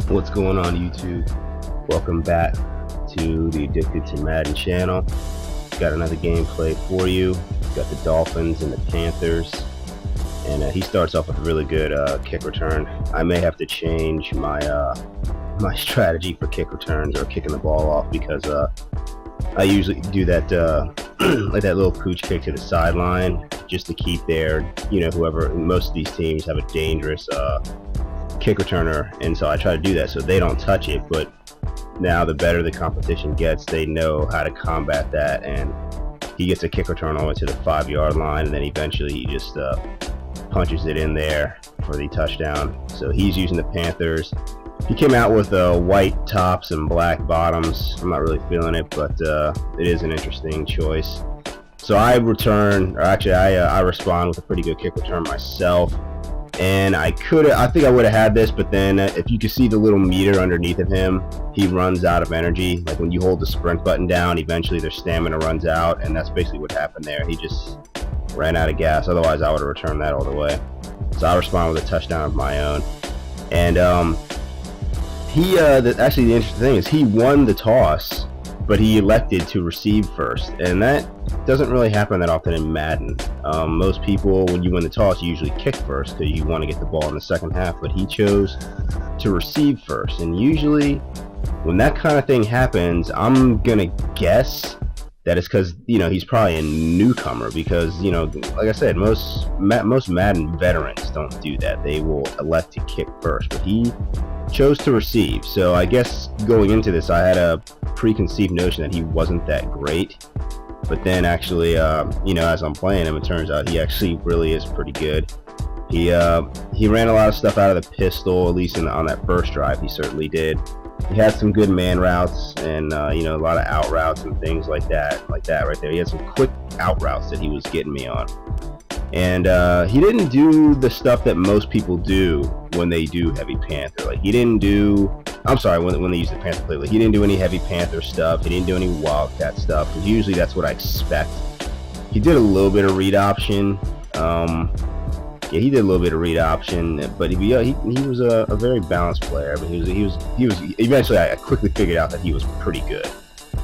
What's going on, YouTube? Welcome back to the Addicted to Madden channel. Got another gameplay for you. Got the Dolphins and the Panthers, and he starts off with a really good kick return. I may have to change my my strategy for kick returns or kicking the ball off, because I usually do that like that little pooch kick to the sideline just to keep their, whoever, most of these teams have a dangerous kick returner, and so I try to do that so they don't touch it. But now the better the competition gets, they know how to combat that, and he gets a kick return all the way to the 5-yard line, and then eventually he just punches it in there for the touchdown. So he's using the Panthers. He came out with white tops and black bottoms. I'm not really feeling it, but it is an interesting choice. So I return, or actually I respond with a pretty good kick return myself. And I think I would have had this, but then if you can see the little meter underneath of him, he runs out of energy. Like when you hold the sprint button down, eventually their stamina runs out, and that's basically what happened there. He just ran out of gas. Otherwise, I would have returned that all the way. So I respond with a touchdown of my own. And actually the interesting thing is he won the toss, but he elected to receive first, and that doesn't really happen that often in Madden. Most people, when you win the toss, you usually kick first because you want to get the ball in the second half, but he chose to receive first. And usually when that kind of thing happens, I'm gonna guess that it's because he's probably a newcomer, because like I said, most Madden veterans don't do that. They will elect to kick first, but he chose to receive. So I guess going into this, I had a preconceived notion that he wasn't that great. But then actually, as I'm playing him, it turns out he actually really is pretty good. He ran a lot of stuff out of the pistol, at least on that first drive. He certainly did. He had some good man routes, and a lot of out routes and things like that right there. He had some quick out routes that he was getting me on. And he didn't do the stuff that most people do when they do heavy Panther. Like when they use the Panther play, like he didn't do any heavy Panther stuff. He didn't do any Wildcat stuff, because usually that's what I expect. He did a little bit of read option. He did a little bit of read option, but he was a very balanced player. I mean, he was eventually, I quickly figured out that he was pretty good.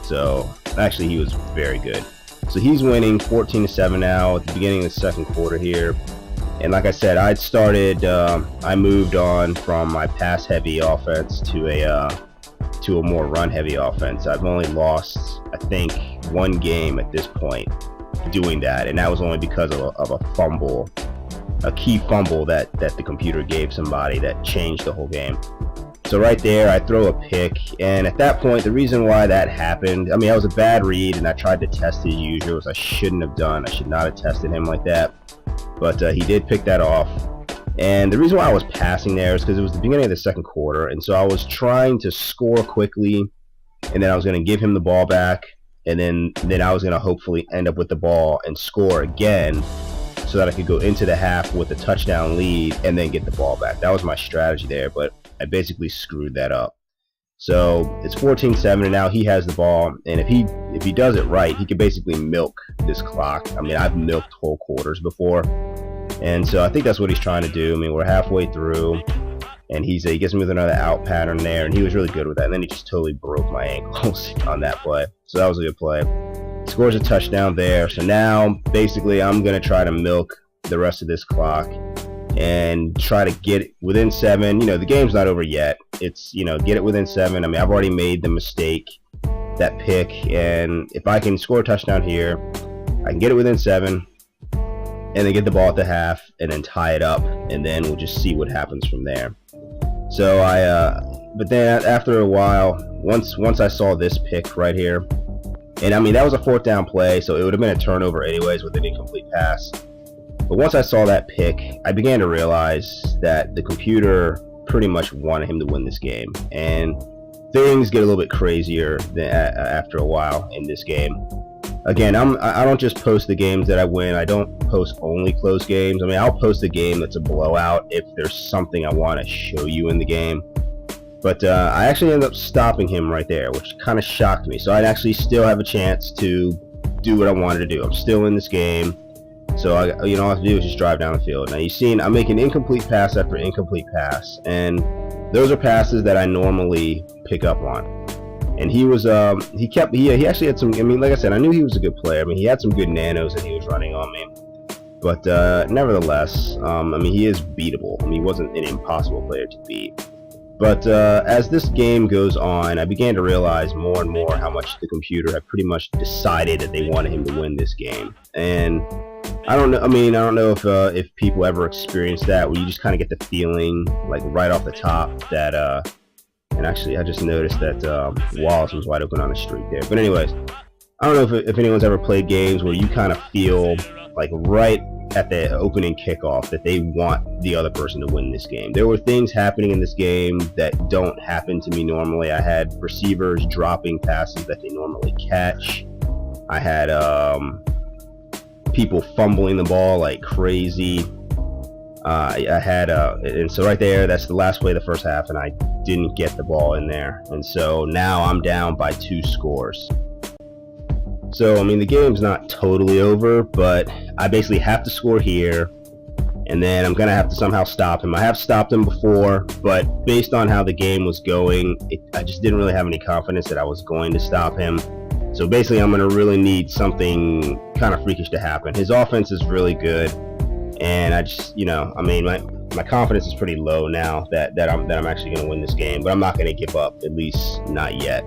So actually, he was very good. So he's winning 14-7 now at the beginning of the second quarter here. And like I said, I moved on from my pass-heavy offense to a more run-heavy offense. I've only lost, I think, one game at this point doing that, and that was only because of a fumble, a key fumble that the computer gave somebody that changed the whole game. So right there, I throw a pick, and at that point, the reason why that happened, I mean, that was a bad read, and I tried to test his usual, which I shouldn't have done. I should not have tested him like that, but he did pick that off. And the reason why I was passing there is because it was the beginning of the second quarter, and so I was trying to score quickly, and then I was going to give him the ball back, and then I was going to hopefully end up with the ball and score again, so that I could go into the half with a touchdown lead and then get the ball back. That was my strategy there, but I basically screwed that up. So it's 14-7, and now he has the ball, and if he does it right, he could basically milk this clock. I mean, I've milked whole quarters before, and so I think that's what he's trying to do. I mean, we're halfway through, and he gets me with another out pattern there, and he was really good with that, and then he just totally broke my ankles on that play. So that was a good play. Scores a touchdown there. So now basically I'm going to try to milk the rest of this clock and try to get it within 7. The game's not over yet. It's, get it within 7. I mean, I've already made the mistake, that pick, and if I can score a touchdown here, I can get it within 7 and then get the ball at the half and then tie it up, and then we'll just see what happens from there. So but then after a while, once I saw this pick right here, and I mean, that was a 4th down play, so it would have been a turnover anyways with an incomplete pass. But once I saw that pick, I began to realize that the computer pretty much wanted him to win this game. And things get a little bit crazier after a while in this game. Again, I don't just post the games that I win. I don't post only close games. I mean, I'll post a game that's a blowout if there's something I want to show you in the game. But I actually ended up stopping him right there, which kind of shocked me. So I'd actually still have a chance to do what I wanted to do. I'm still in this game. So all I have to do is just drive down the field. Now you've seen I'm making incomplete pass after incomplete pass, and those are passes that I normally pick up on. And he actually had some. I mean, like I said, I knew he was a good player. I mean, he had some good nanos that he was running on me. But nevertheless, I mean, he is beatable. I mean, he wasn't an impossible player to beat. But as this game goes on, I began to realize more and more how much the computer had pretty much decided that they wanted him to win this game. And I don't know. I mean, I don't know if people ever experienced that, where you just kind of get the feeling, like right off the top, that. And actually, I just noticed that Wallace was wide open on the streak there. But anyways, I don't know if anyone's ever played games where you kind of feel like right at the opening kickoff that they want the other person to win this game. There were things happening in this game that don't happen to me normally. I had receivers dropping passes that they normally catch. I had people fumbling the ball like crazy. And so right there, that's the last play of the first half, and I didn't get the ball in there. And so now I'm down by 2 scores. So, I mean, the game's not totally over, but I basically have to score here, and then I'm going to have to somehow stop him. I have stopped him before, but based on how the game was going, I just didn't really have any confidence that I was going to stop him. So basically, I'm going to really need something kind of freakish to happen. His offense is really good, and I just, I mean, my confidence is pretty low now that I'm actually going to win this game, but I'm not going to give up, at least not yet.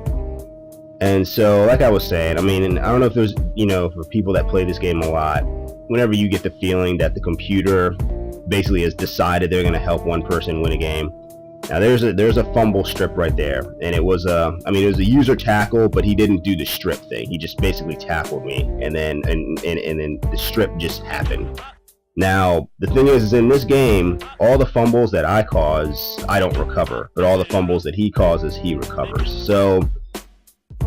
And so, like I was saying, I mean, and I don't know if there's, for people that play this game a lot, whenever you get the feeling that the computer basically has decided they're going to help one person win a game. Now, there's a fumble strip right there, and it was a user tackle, but he didn't do the strip thing. He just basically tackled me, and then the strip just happened. Now, the thing is in this game, all the fumbles that I cause, I don't recover, but all the fumbles that he causes, he recovers. So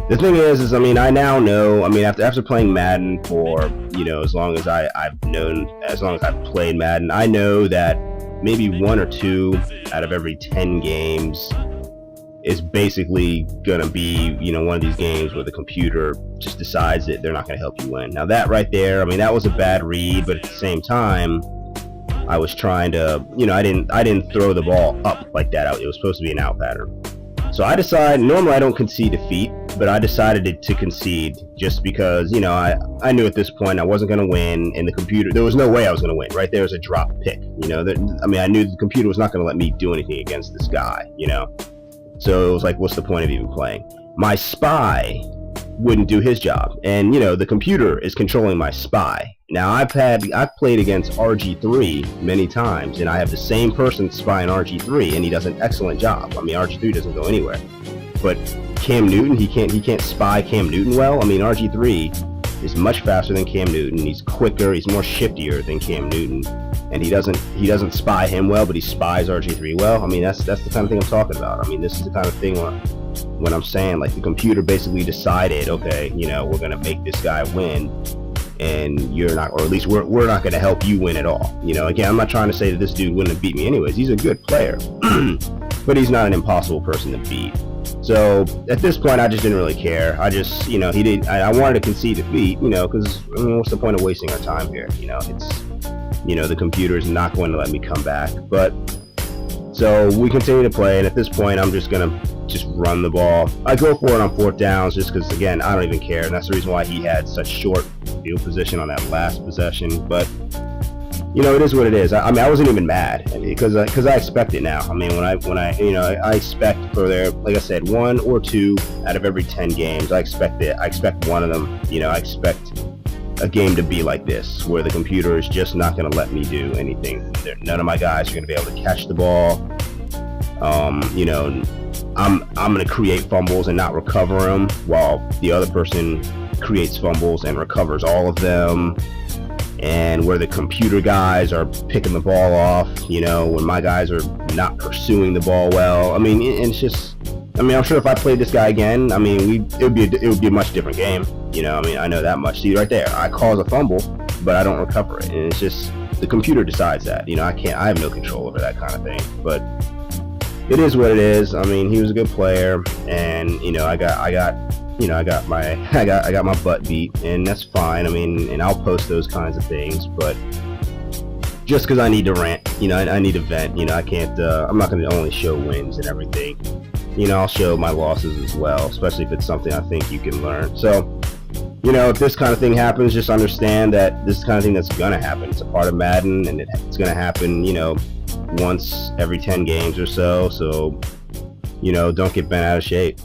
the thing is I mean, I now know, I mean, after playing Madden for, as long as as long as I've played Madden, I know that maybe 1 or 2 out of every 10 games is basically gonna be, one of these games where the computer just decides that they're not gonna help you win. Now that right there, I mean, that was a bad read, but at the same time, I was trying to, I didn't throw the ball up like that. It was supposed to be an out pattern. So I decided, normally I don't concede defeat, but I decided to concede just because, I knew at this point I wasn't going to win, and the computer, there was no way I was going to win. Right there was a drop pick, I knew the computer was not going to let me do anything against this guy, So it was like, what's the point of even playing? My spy wouldn't do his job, and the computer is controlling my spy. Now I've played against RG3 many times, and I have the same person spying RG3, and he does an excellent job. I mean, RG3 doesn't go anywhere, but Cam Newton, he can't spy Cam Newton well. I mean, RG3 is much faster than Cam Newton. He's quicker. He's more shiftier than Cam Newton, and he doesn't spy him well, but he spies RG3 well. I mean, that's the kind of thing I'm talking about. I mean, this is the kind of thing when I'm saying, like, the computer basically decided, okay, we're gonna make this guy win, and you're not, or at least we're not going to help you win at all. Again, I'm not trying to say that this dude wouldn't have beat me anyways. He's a good player, but he's not an impossible person to beat. So at this point, I just didn't really care. I just, I wanted to concede defeat, because what's the point of wasting our time here? It's, the computer is not going to let me come back. But so we continue to play, and at this point, I'm just going to run the ball. I go for it on 4th downs just because, again, I don't even care, and that's the reason why he had such short field position on that last possession. But it is what it is. I mean, I wasn't even mad because I expect it now. I mean, when I expect for their, like I said, 1 or 2 out of every 10 games, I expect it. I expect one of them. I expect a game to be like this, where the computer is just not going to let me do anything. None of my guys are going to be able to catch the ball. I'm going to create fumbles and not recover them, while the other person creates fumbles and recovers all of them. And where the computer guys are picking the ball off, when my guys are not pursuing the ball well. I mean, it's just, I'm sure if I played this guy again, I mean, it would be a much different game. I mean, I know that much. See, right there, I cause a fumble, but I don't recover it. And it's just, the computer decides that. I have no control over that kind of thing. But it is what it is. I mean, he was a good player, and I got I got my I got my butt beat, and that's fine. I mean, and I'll post those kinds of things, but just because I need to rant, I need to vent. I can't. I'm not going to only show wins and everything. I'll show my losses as well, especially if it's something I think you can learn. So, if this kind of thing happens, just understand that this is the kind of thing that's going to happen. It's a part of Madden, and it's going to happen, once every 10 games or so. So, don't get bent out of shape.